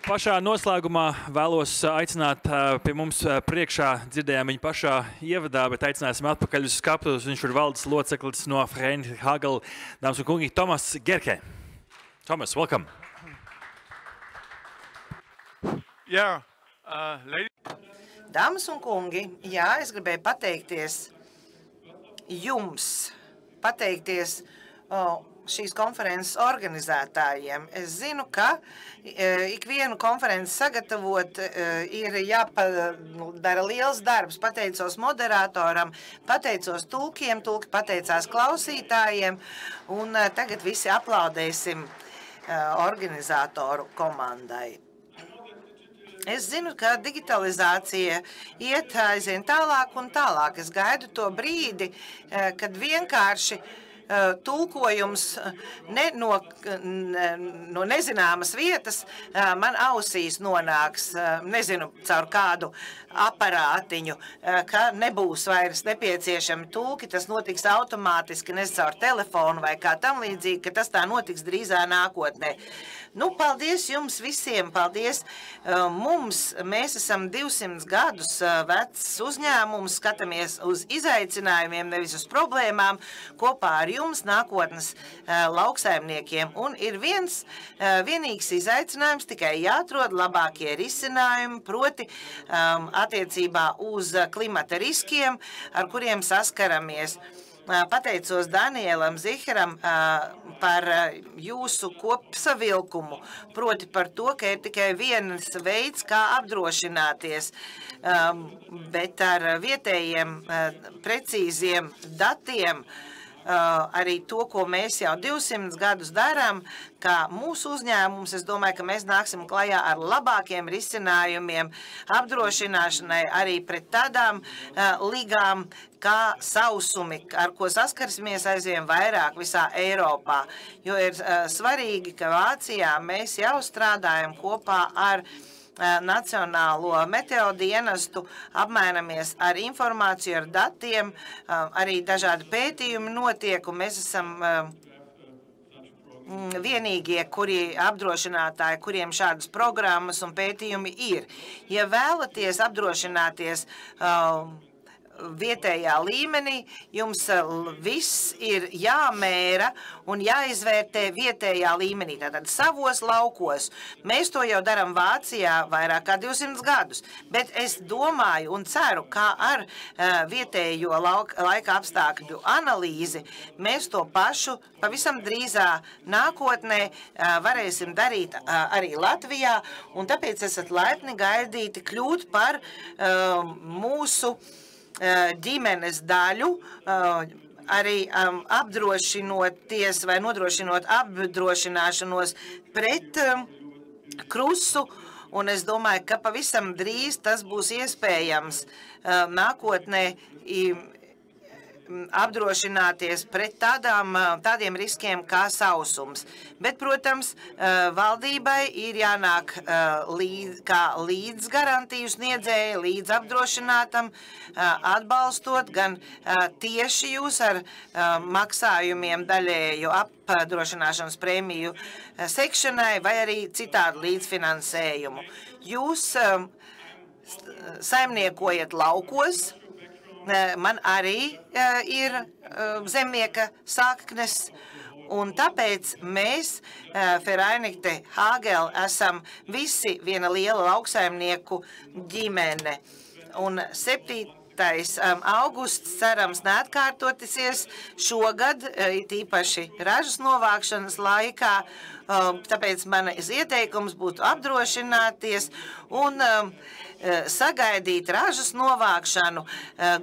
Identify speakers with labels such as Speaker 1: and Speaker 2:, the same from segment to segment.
Speaker 1: Pašā noslēgumā vēlos aicināt pie mums priekšā, dzirdējām viņu pašā ievadā, bet aicināsim atpakaļ uz skatuves. Viņš ir valdes loceklis no Vereinigung Hagel, dāmas un kungi, Tomas Gerke. Thomas, welcome.
Speaker 2: Jā,
Speaker 3: Dāmas un kungi, jā, es gribēju pateikties jums, pateikties šīs konferences organizētājiem. Es zinu, ka ikvienu konferenci sagatavot ir jāpadara liels darbs. Pateicos moderatoram, pateicos tulkiem, tulki pateicās klausītājiem, un tagad visi aplaudēsim organizatoru komandai. Es zinu, ka digitalizācija iet aizvien tālāk un tālāk. Es gaidu to brīdi, kad vienkārši tulkojums no nezināmas vietas man ausīs nonāks, nezinu, caur kādu aparātiņu, ka nebūs vairs nepieciešami tulki, tas notiks automātiski, nes caur telefonu vai kā tam līdzīgi, ka tas tā notiks drīzā nākotnē. Nu, paldies jums visiem, paldies mums. Mēs esam 200 gadus vecs uzņēmums, skatāmies uz izaicinājumiem, nevis uz problēmām, kopā ar jums, nākotnes lauksaimniekiem. Un ir vienīgs izaicinājums, tikai jāatrod labākie risinājumi, proti attiecībā uz klimata riskiem, ar kuriem saskaramies. Pateicos Danielam Ziheram par jūsu kopsavilkumu, proti par to, ka ir tikai viens veids, kā apdrošināties, bet ar vietējiem precīziem datiem, arī to, ko mēs jau 200 gadus darām, kā mūsu uzņēmums, es domāju, ka mēs nāksim klajā ar labākiem risinājumiem apdrošināšanai arī pret tādām ligām kā sausumi, ar ko saskarsimies aizvien vairāk visā Eiropā. Jo ir svarīgi, ka Vācijā mēs jau strādājam kopā ar Nacionālo meteodienestu, apmainamies ar informāciju, ar datiem, arī dažādi pētījumi notiek, un mēs esam vienīgie, apdrošinātāji, kuriem šādas programmas un pētījumi ir. Ja vēlaties apdrošināties vietējā līmenī, jums viss ir jāmēra un jāizvērtē vietējā līmenī, tātad savos laukos. Mēs to jau daram Vācijā vairāk kā 200 gadus, bet es domāju un ceru, kā ar vietējo laika apstākļu analīzi mēs to pašu pavisam drīzā nākotnē varēsim darīt arī Latvijā, un tāpēc esat laipni gaidīti kļūt par mūsu ģimenes daļu, arī apdrošinoties vai nodrošinot apdrošināšanos pret krusu, un es domāju, ka pavisam drīz tas būs iespējams nākotnē apdrošināties pret tādiem riskiem kā sausums. Bet, protams, valdībai ir jānāk kā līdz garantiju sniedzēja, līdz apdrošinātam, atbalstot gan tieši jūs ar maksājumiem daļēju apdrošināšanas prēmiju sekšanai vai arī citādu līdzfinansējumu. Jūs saimniekojat laukos, man arī ir zemnieka saknes, un tāpēc mēs, Vereinigung Hagel, esam visi viena liela lauksaimnieku ģimene. Un 7. augusts, cerams, neatkārtotisies šogad, tīpaši ražas novākšanas laikā, tāpēc manas ieteikums būtu apdrošināties un sagaidīt ražas novākšanu,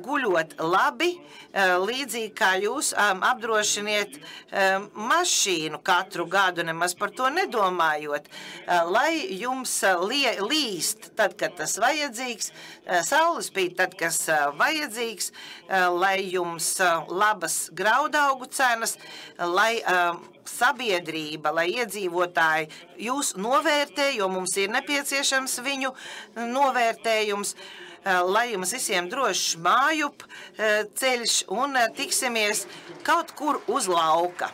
Speaker 3: guļot labi, līdzīgi kā jūs apdrošiniet mašīnu katru gadu, nemaz par to nedomājot, lai jums līst tad, kad tas vajadzīgs, saules spīd tad, kas vajadzīgs, lai jums labas graudaugu cenas, lai sabiedrība, lai iedzīvotāji jūs novērtē, jo mums ir nepieciešams viņu novērtējums, lai jums visiem drošs mājup ceļš un tiksimies kaut kur uz lauka.